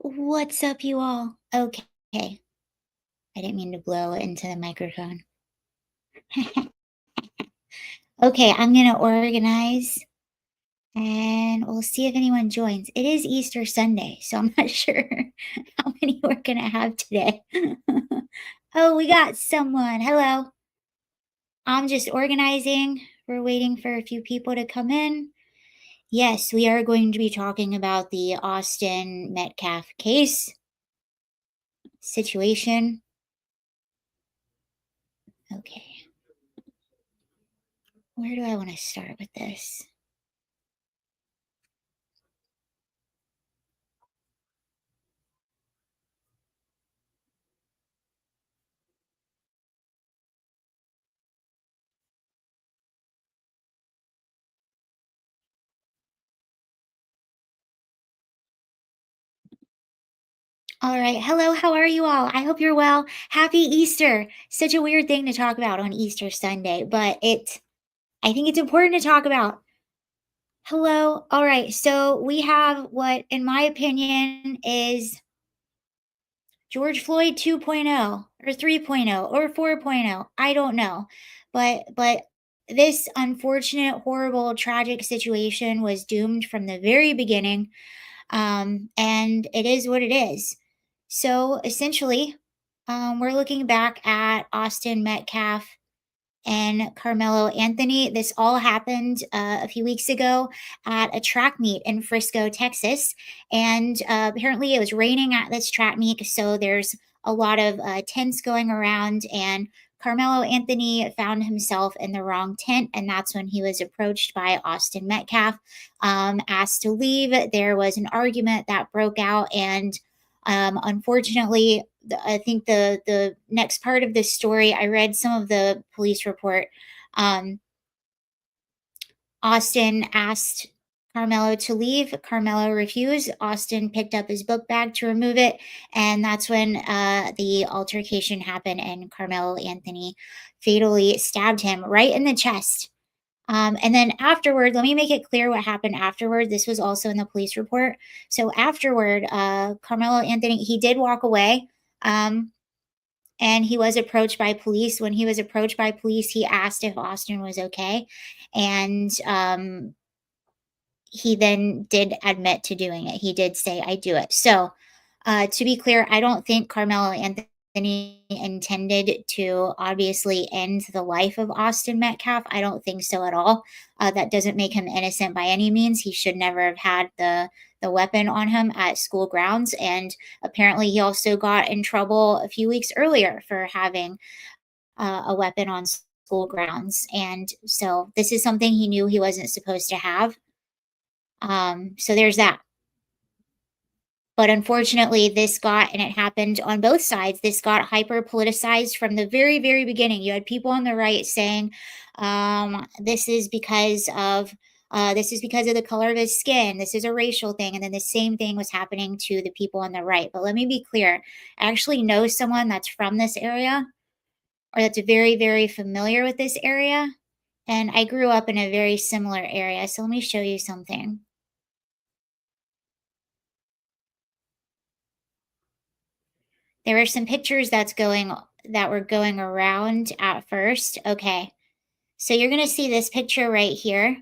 What's up, you all? Okay, I didn't mean to blow into the microphone. Okay, I'm gonna organize and we'll see if anyone joins. It is Easter Sunday, so I'm not sure how many we're gonna have today. Oh, we got someone. Hello. I'm just organizing. We're waiting for a few people to come in. Yes, we are going to be talking about the Austin Metcalf case situation. Okay, where do I want to start with this? All right. Hello, how are you all? I hope you're well. Happy Easter. Such a weird thing to talk about on Easter Sunday, but I think it's important to talk about. Hello. All right. So we have what in my opinion is George Floyd 2.0 or 3.0 or 4.0. I don't know. But this unfortunate, horrible, tragic situation was doomed from the very beginning. And it is what it is. So essentially, we're looking back at Austin Metcalf and Carmelo Anthony. This all happened a few weeks ago at a track meet in Frisco, Texas. And apparently, it was raining at this track meet. So there's a lot of tents going around. And Carmelo Anthony found himself in the wrong tent. And that's when he was approached by Austin Metcalf, asked to leave. There was an argument that broke out. And unfortunately, I think the next part of this story, I read some of the police report. Um, Austin asked Carmelo to leave. Carmelo refused. Austin picked up his book bag to remove it, and that's when the altercation happened, and Carmelo Anthony fatally stabbed him right in the chest. And then afterward, let me make it clear what happened afterward. This was also in the police report. So afterward, Carmelo Anthony, he did walk away. Um, and he was approached by police. When he was approached by police, he asked if Austin was okay. And he then did admit to doing it. He did say, I do it. So to be clear, I don't think Carmelo Anthony intended to obviously end the life of Austin Metcalf. I don't think so at all. That doesn't make him innocent by any means. He should never have had the weapon on him at school grounds. And apparently, he also got in trouble a few weeks earlier for having a weapon on school grounds. And so this is something he knew he wasn't supposed to have. So there's that. But unfortunately, this got, and it happened on both sides, this got hyper politicized from the very, very beginning. You had people on the right saying, this is because of. This is because of the color of his skin. This is a racial thing. And then the same thing was happening to the people on the right. But let me be clear. I actually know someone that's from this area or that's very, very familiar with this area. And I grew up in a very similar area. So let me show you something. There were some pictures that were going around at first. Okay. So you're going to see this picture right here.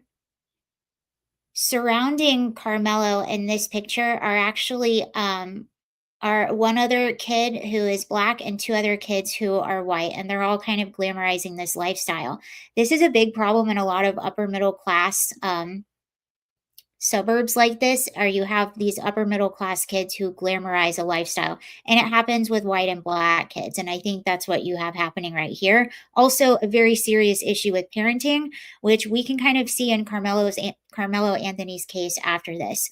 Surrounding Carmelo in this picture are actually are one other kid who is black and two other kids who are white, and they're all kind of glamorizing this lifestyle. This is a big problem in a lot of upper middle class suburbs like this, or you have these upper middle class kids who glamorize a lifestyle, and it happens with white and black kids, and I think that's what you have happening right here. Also a very serious issue with parenting, which we can kind of see in Carmelo Anthony's case after this.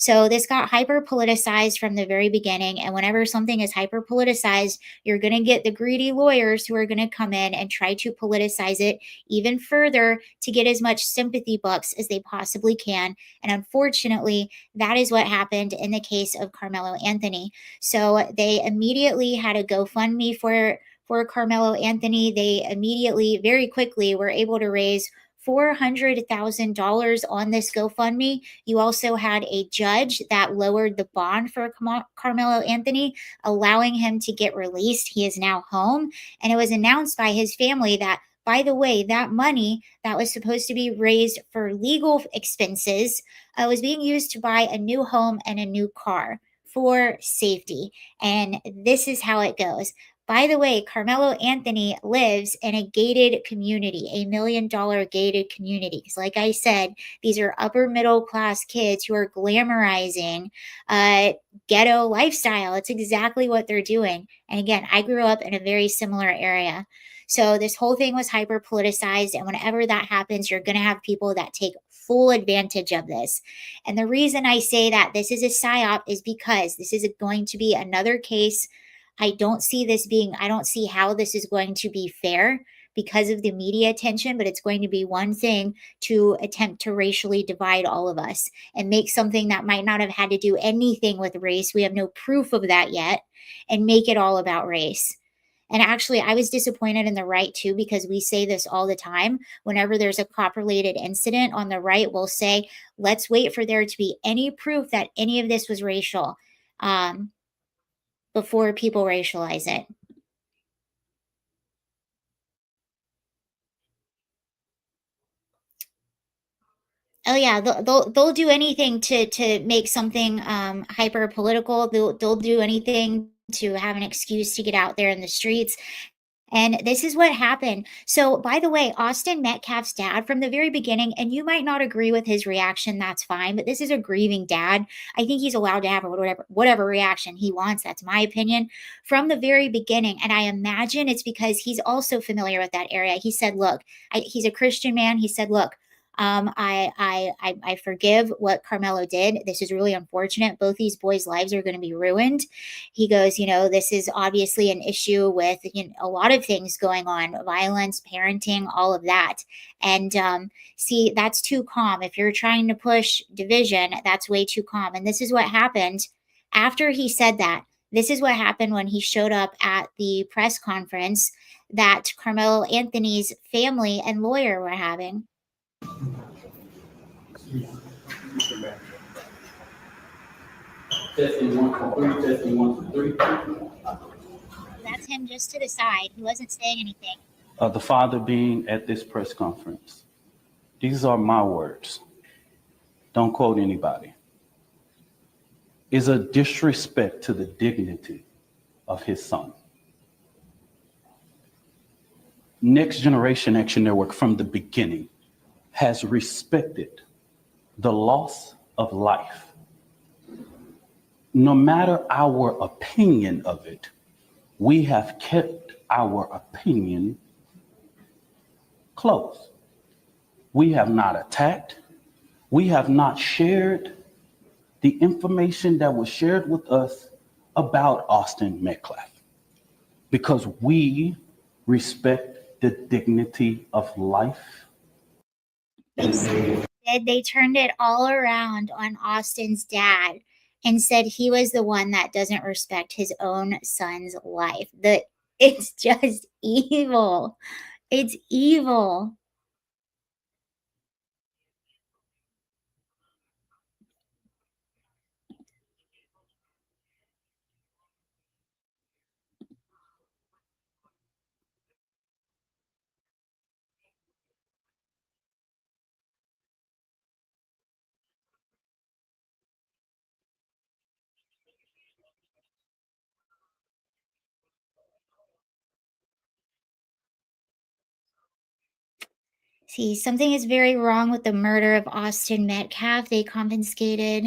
So this got hyper politicized from the very beginning. And whenever something is hyper politicized, you're going to get the greedy lawyers who are going to come in and try to politicize it even further to get as much sympathy bucks as they possibly can. And unfortunately, that is what happened in the case of Carmelo Anthony. So they immediately had a GoFundMe for Carmelo Anthony. They immediately, very quickly, were able to raise $400,000 on this GoFundMe. You also had a judge that lowered the bond for Carmelo Anthony, allowing him to get released. He is now home. And it was announced by his family that, by the way, that money that was supposed to be raised for legal expenses was being used to buy a new home and a new car for safety. And this is how it goes. By the way, Carmelo Anthony lives in a gated community, a $1 million gated community. Because, like I said, these are upper middle class kids who are glamorizing ghetto lifestyle. It's exactly what they're doing. And again, I grew up in a very similar area. So this whole thing was hyper politicized. And whenever that happens, you're going to have people that take full advantage of this. And the reason I say that this is a psyop is because this is going to be another case. I don't see how this is going to be fair because of the media attention, but it's going to be one thing to attempt to racially divide all of us and make something that might not have had to do anything with race. We have no proof of that yet, and make it all about race. And actually, I was disappointed in the right too, because we say this all the time. Whenever there's a cop related incident on the right, we'll say, let's wait for there to be any proof that any of this was racial before people racialize it. Oh yeah, they'll do anything to make something hyper political. They'll do anything to have an excuse to get out there in the streets. And this is what happened. So, by the way, Austin Metcalf's dad from the very beginning, and you might not agree with his reaction, that's fine, but this is a grieving dad. I think he's allowed to have whatever reaction he wants. That's my opinion from the very beginning. And I imagine it's because he's also familiar with that area. He said, look, he's a Christian man. He said, look, I forgive what Carmelo did. This is really unfortunate. Both these boys' lives are going to be ruined. He goes, this is obviously an issue with a lot of things going on, violence, parenting, all of that. And see, that's too calm. If you're trying to push division, that's way too calm. And this is what happened after he said that. This is what happened when he showed up at the press conference that Carmelo Anthony's family and lawyer were having. Testing 1 2 3. Testing 1 2 3. That's him just to the side. He wasn't saying anything. The father being at this press conference. These are my words. Don't quote anybody. Is a disrespect to the dignity of his son. Next Generation Action Network from the beginning has respected the loss of life. No matter our opinion of it, we have kept our opinion close. We have not attacked. We have not shared the information that was shared with us about Austin Metcalf because we respect the dignity of life. They turned it all around on Austin's dad and said he was the one that doesn't respect his own son's life. It's just evil. It's evil. See, something is very wrong with the murder of Austin Metcalf. They confiscated.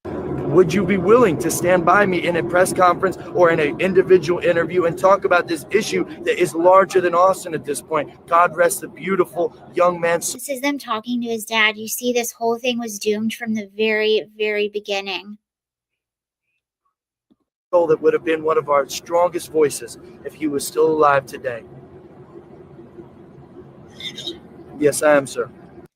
Would you be willing to stand by me in a press conference or in an individual interview and talk about this issue that is larger than Austin at this point? God rest the beautiful young man. This is them talking to his dad. You see, this whole thing was doomed from the very, very beginning. That would have been one of our strongest voices if he was still alive today. Yes, I am, sir.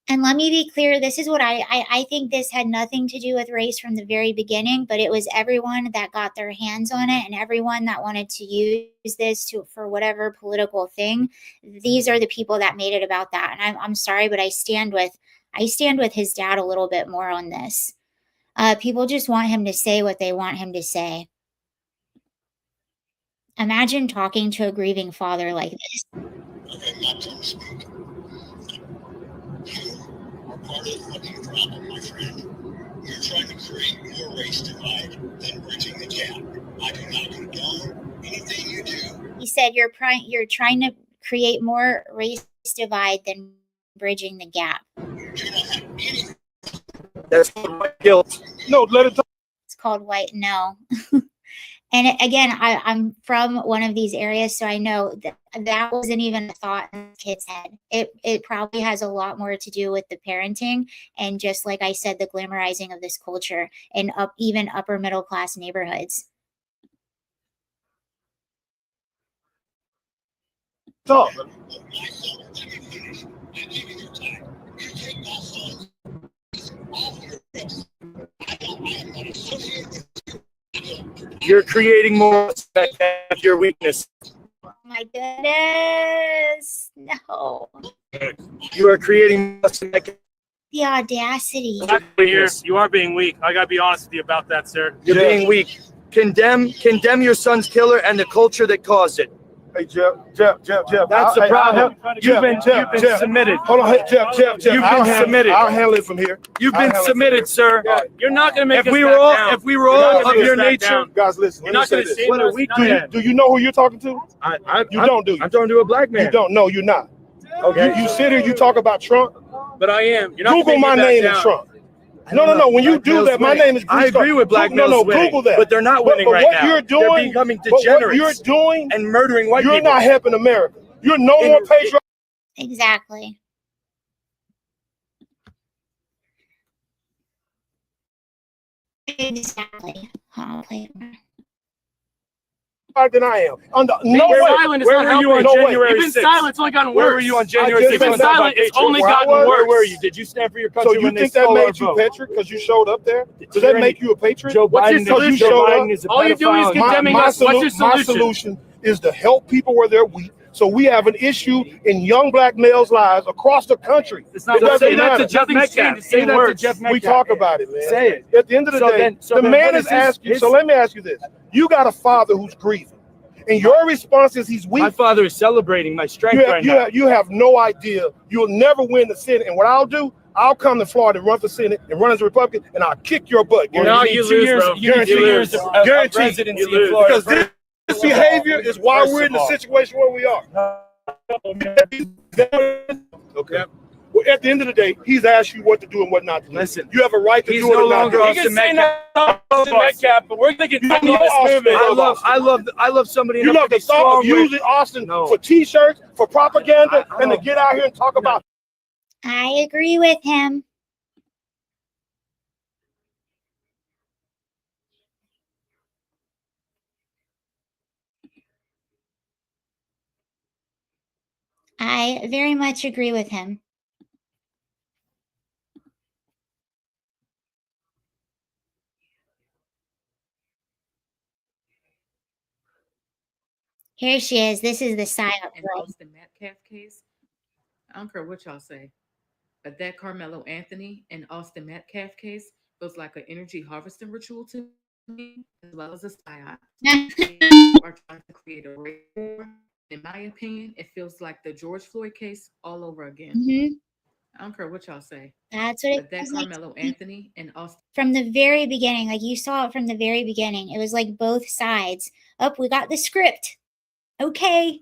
And let me be clear, this is what I think this had nothing to do with race from the very beginning, but it was everyone that got their hands on it and everyone that wanted to use this for whatever political thing. These are the people that made it about that. And I'm sorry, but I stand with his dad a little bit more on this. People just want him to say what they want him to say. Imagine talking to a grieving father like this. Okay, my turn to speak. You are part of the fucking problem, my friend. You're trying to create more race divide than bridging the gap. I do not condone anything you do. He said you're trying to create more race divide than bridging the gap. You do not have any. That's white guilt. No, let it talk. It's called white. No. And again, I'm from one of these areas, so I know that wasn't even a thought in the kid's head. It probably has a lot more to do with the parenting and just like I said, the glamorizing of this culture in even upper middle class neighborhoods. Talk. My son, let me finish. I gave you your time. You take my son off your books. I am not associated with you. You're creating more respect of your weakness. Oh my goodness. No. You are creating more respect. The audacity. You are being weak. I gotta be honest with you about that, sir. You're being weak. Condemn your son's killer and the culture that caused it. Hey, Jeff. That's the problem. You've been submitted. Hold on, hey, Jeff. You've been submitted. I'll handle it from here. You've been submitted, sir. You're not gonna make If us we back were all, down. if we were all of your nature, Guys, listen. You're Let me not say gonna this. save What are us. we Not doing? yet. Do you know who you're talking to? You don't, do you? I'm talking to a black man. You don't. No, you're not. Okay. You sit here, you talk about Trump. But I am. You're not Google gonna my make me name back is down. Trump. No. When you do that, my name is. I agree with black males No, winning, Google that. but they're not winning but right what now. You're They're doing, becoming but what degenerates you're doing, and murdering white you're people. not helping America. You're no more patriotic. Exactly. Exactly. I'll play more. Than I am. Being No way. silent is Where not were you helping. on No way. January You've been 6th? silent. It's only gotten worse. Where were you on January just 6th? You've been said that silent. about It's only Where I gotten was? Where worse. were you? Did you stand for your country So you when they think that stole our made you vote? patriot because you showed up there? Does that Tyranny. make you a patriot? Joe What's your Biden, solution? Joe Showed Biden up. is a All you're doing is pedophile. condemning my us. What's your my solution? solution is to help people where they're weak. So we have an issue in young black males' lives across the country. It's not. It doesn't Say that matter. to Jeff Nothing's Metcalf. changed. Say that to words. Jeff Metcalf. We talk about it, man. Say it. At the end of the So day, then- so the then man what is is asking. his- So let me ask you this: you got a father who's grieving, and your response is he's weak. My father is celebrating my strength right now. You have no idea. You'll never win the Senate. And what I'll do, I'll come to Florida and run for Senate and run as a Republican, and I'll kick your butt. Well, No, you you need 2 lose, years. bro. You need 2 You years lose. of Guaranteed. presidency You lose. in Florida. Because this behavior is why we're in the situation where we are. Okay. Well, at the end of the day, he's asked you what to do and what not to do. Listen, You have a right to he's do it no or not longer do it. Austin Metcalf. Metcalf, but we're gonna get You done know with this Austin. movement. I love somebody You enough love to the be thought of strong with. using Austin No. for T-shirts, for propaganda, I and to don't- get out here and talk about. I agree with him. I very much agree with him. Here she is. This is the psyop. And Austin Metcalf case, I don't care what y'all say, but that Carmelo Anthony and Austin Metcalf case feels like an energy harvesting ritual to me, as well as a psyop. People are trying to create a race war. In my opinion, it feels like the George Floyd case all over again. Mhm. I don't care what y'all say, That's what but it that feels like Carmelo to me. Anthony and Austin. From the very beginning. Like you saw it from the very beginning. It was like both sides. Oh, we got the script. Okay.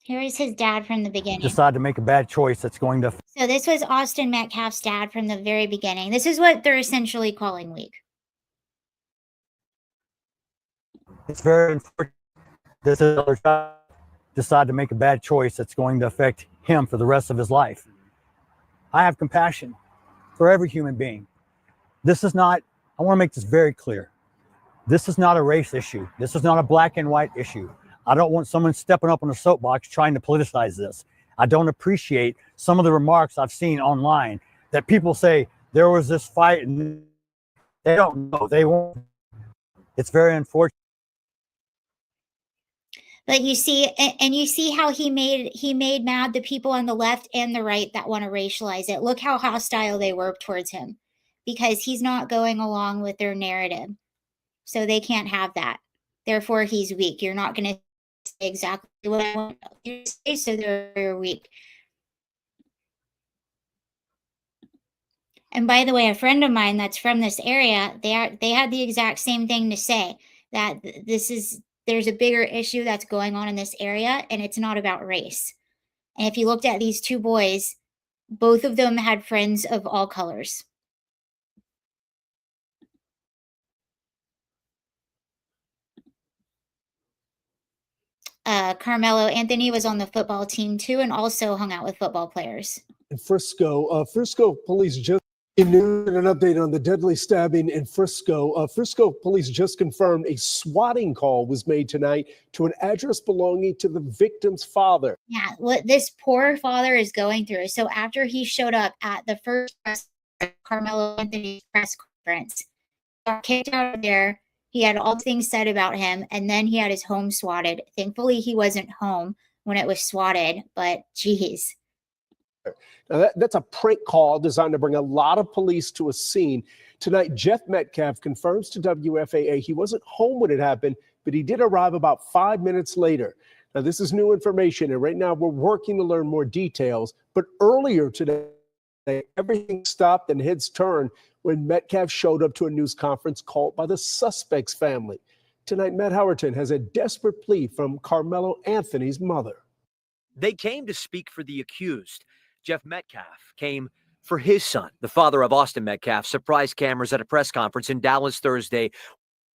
Here is his dad from the beginning. decide to make a bad choice that's going to So this was Austin Metcalf's dad from the very beginning. This is what they're essentially calling weak. It's very unfortunate this other child decide to make a bad choice that's going to affect him for the rest of his life. I have compassion for every human being. This is not, I want to make this very clear. This is not a race issue. This is not a black and white issue. I don't want someone stepping up on a soapbox trying to politicize this. I don't appreciate some of the remarks I've seen online that people say there was this fight and they don't know. They won't. It's very unfortunate. But you see, and you see how he made mad the people on the left and the right that want to racialize it. Look how hostile they were towards him because he's not going along with their narrative. So they can't have that. Therefore, he's weak. You're not going to say exactly what I want you to say, so they're weak. And by the way, a friend of mine that's from this area, they had the exact same thing to say, that there's a bigger issue that's going on in this area, and it's not about race. And if you looked at these two boys, both of them had friends of all colors. Carmelo Anthony was on the football team too, and also hung out with football players. In Frisco, Frisco police just an update on the deadly stabbing in Frisco. Frisco police just confirmed a swatting call was made tonight to an address belonging to the victim's father. Yeah, what this poor father is going through. So after he showed up at the first Carmelo Anthony press conference, he got kicked out of there. He had all things said about him, and then he had his home swatted. Thankfully, he wasn't home when it was swatted, but geez. Now that's a prank call designed to bring a lot of police to a scene. Tonight, Jeff Metcalf confirms to WFAA he wasn't home when it happened, but he did arrive about 5 minutes later. Now, this is new information, and right now we're working to learn more details. But earlier today, everything stopped and heads turned when Metcalf showed up to a news conference called by the suspect's family. Tonight, Matt Howerton has a desperate plea from Carmelo Anthony's mother. They came to speak for the accused. Jeff Metcalf came for his son. The father of Austin Metcalf surprised cameras at a press conference in Dallas Thursday,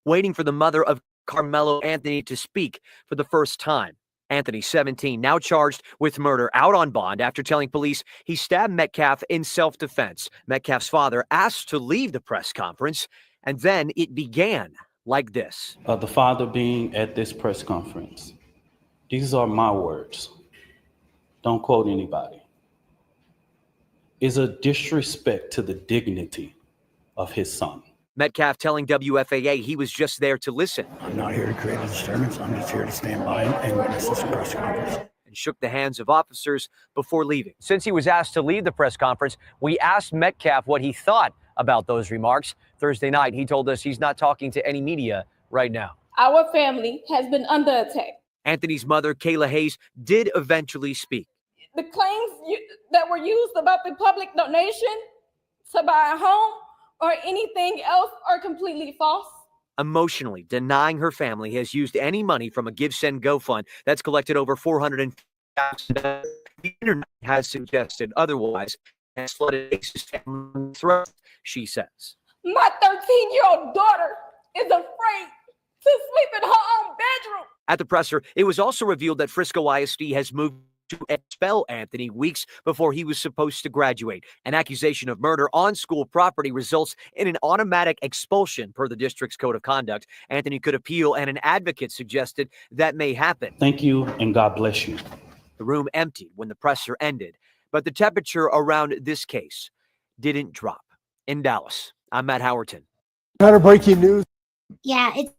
waiting for the mother of Carmelo Anthony to speak for the first time. Anthony, 17, now charged with murder, out on bond after telling police he stabbed Metcalf in self-defense. Metcalf's father asked to leave the press conference, and then it began like this. The father being at this press conference. These are my words. Don't quote anybody. Is a disrespect to the dignity of his son. Metcalf telling WFAA he was just there to listen. I'm not here to create a disturbance. I'm just here to stand by and witness this press conference. And shook the hands of officers before leaving. Since he was asked to leave the press conference, we asked Metcalf what he thought about those remarks. Thursday night, he told us he's not talking to any media right now. Our family has been under attack. Anthony's mother, Kayla Hayes, did eventually speak. The claims that were used about the public donation to buy a home or anything else are completely false. Emotionally denying her family has used any money from a GiveSend GoFund that's collected over $400,000. The internet has suggested otherwise and flooded Ace's family throat, she says. My 13-year-old daughter is afraid to sleep in her own bedroom. At the presser, it was also revealed that Frisco ISD has moved to expel Anthony weeks before he was supposed to graduate. An accusation of murder on school property results in an automatic expulsion per the district's code of conduct. Anthony could appeal, and an advocate suggested that may happen. Thank you, and God bless you. The room emptied when the presser ended, but the temperature around this case didn't drop. In Dallas, I'm Matt Howerton. Better breaking news. Yeah, it's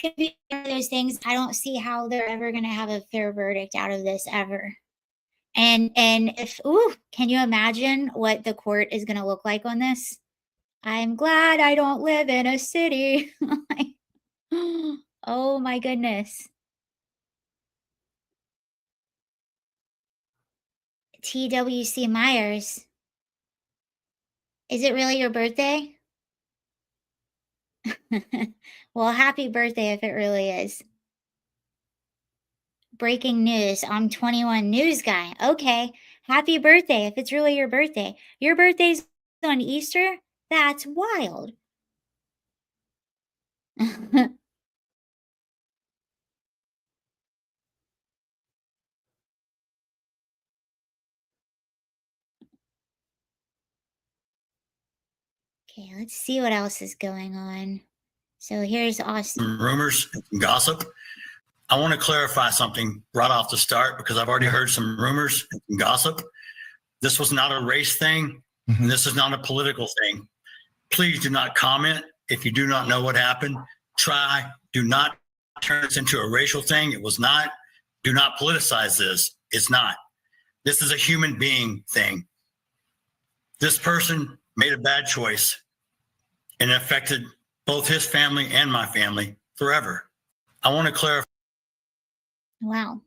going to be one of those things. I don't see how they're ever going to have a fair verdict out of this ever. And if, can you imagine what the court is going to look like on this? I'm glad I don't live in a city. Oh my goodness. TWC Myers. Is it really your birthday? Well, happy birthday if it really is. Breaking news. I'm 21 news guy. Okay. Happy birthday if it's really your birthday. Your birthday's on Easter? That's wild. Okay, let's see what else is going on. So here's Austin. Rumors and gossip. I want to clarify something right off the start because I've already heard some rumors and gossip. This was not a race thing, and this is not a political thing. Please do not comment if you do not know what happened. Do not turn this into a racial thing. It was not. Do not politicize this. It's not. This is a human being thing. This person made a bad choice, and it affected both his family and my family forever. I want to clarify. Wow.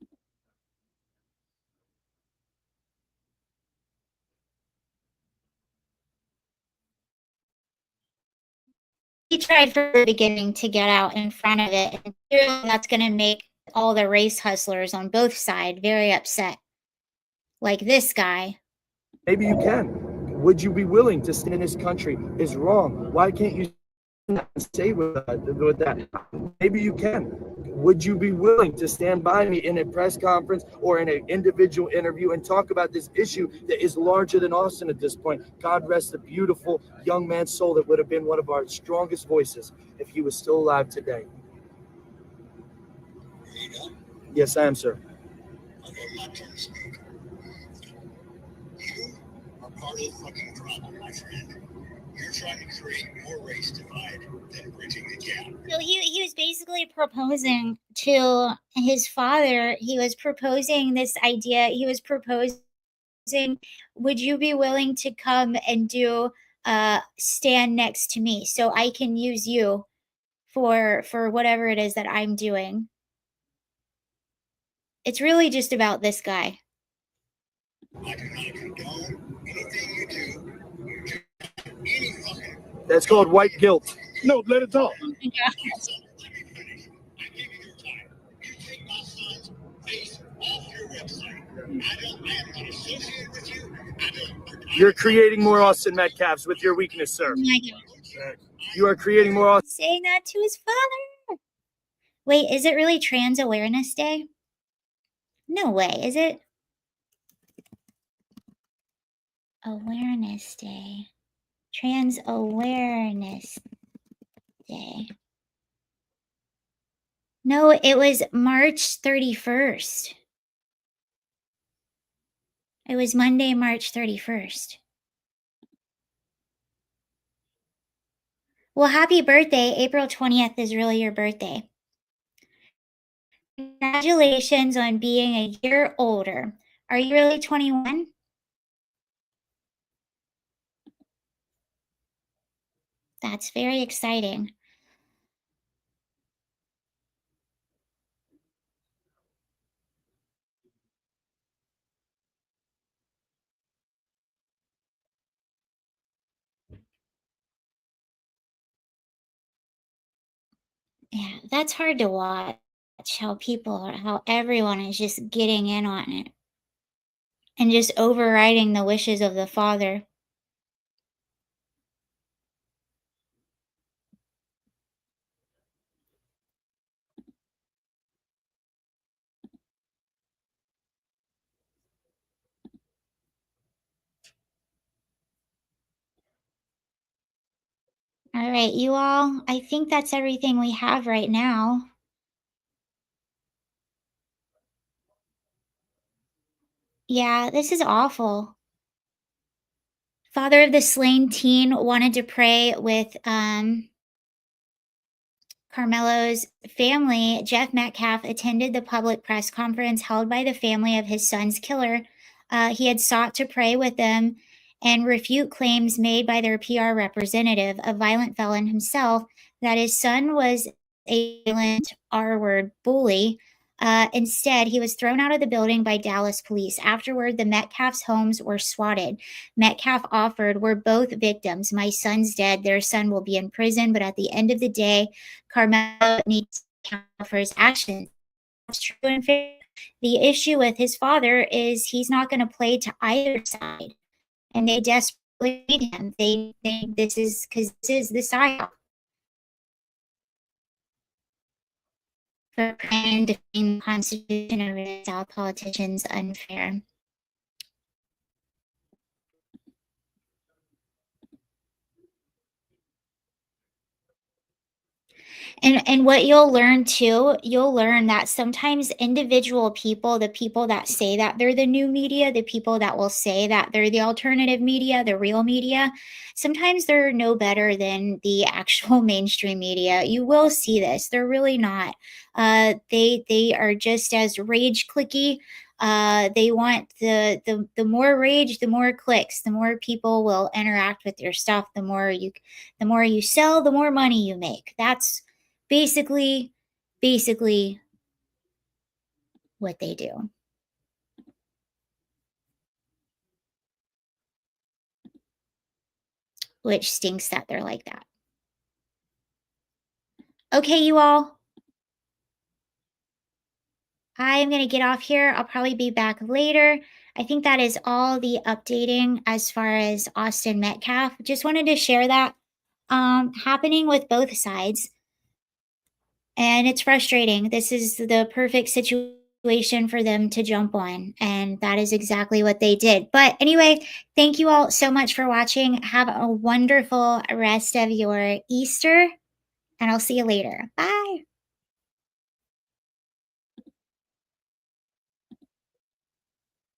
He tried from the beginning to get out in front of it, and clearly that's going to make all the race hustlers on both sides very upset. Like this guy. Maybe you can. Would you be willing to stand in this country is wrong? Why can't you stay with that? Maybe you can. Would you be willing to stand by me in a press conference or in an individual interview and talk about this issue that is larger than Austin at this point? God rest the beautiful young man's soul that would have been one of our strongest voices if he was still alive today. Yes, I am, sir. Okay, my turn to speak. You are part of the fucking problem, my friend. You're trying to create more race divide than bridging the gap. So he was basically proposing to his father. He was proposing this idea. He was proposing, would you be willing to come and do stand next to me so I can use you for whatever it is that I'm doing? It's really just about this guy. I do not condone anything you do. You do any fucking. That's called white guilt. No, let it talk. Let me finish. I give you your time. You take my son's face off your website. I am not associated with you. You're creating more Austin Metcalfs with your weakness, sir. Oh my God. You are creating more Austin. Saying that to his father. Wait, is it really Trans Awareness Day? No way, is it? Awareness Day. Trans Awareness Day. No, it was March 31st. It was Monday, March 31st. Well, happy birthday. April 20th is really your birthday. Congratulations on being a year older. Are you really 21? That's very exciting. Yeah, that's hard to watch, how everyone is just getting in on it and just overriding the wishes of the father. All right, you all, I think that's everything we have right now. Yeah, this is awful. Father of the slain teen wanted to pray with Carmelo's family. Jeff Metcalf attended the public press conference held by the family of his son's killer. He had sought to pray with them and refute claims made by their PR representative, a violent felon himself, that his son was a violent R-word bully. Instead, he was thrown out of the building by Dallas police. Afterward, the Metcalf's homes were swatted. Metcalf offered, "We're both victims. My son's dead. Their son will be in prison. But at the end of the day, Carmelo needs to account for his actions." That's true and fair. The issue with his father is he's not going to play to either side, and they desperately need him. This is the psyop for trying to defend the Constitution over the South politicians unfair. And what you'll learn too, you'll learn that sometimes individual people, the people that say that they're the new media, the people that will say that they're the alternative media, the real media, sometimes they're no better than the actual mainstream media. You will see this. They're really not. They are just as rage clicky. They want the more rage, the more clicks, the more people will interact with your stuff, the more you sell, the more money you make. That's basically what they do. Which stinks that they're like that. Okay, you all. I'm going to get off here. I'll probably be back later. I think that is all the updating as far as Austin Metcalf. Just wanted to share that happening with both sides. And it's frustrating. This is the perfect situation for them to jump on. And that is exactly what they did. But anyway, thank you all so much for watching. Have a wonderful rest of your Easter. And I'll see you later. Bye.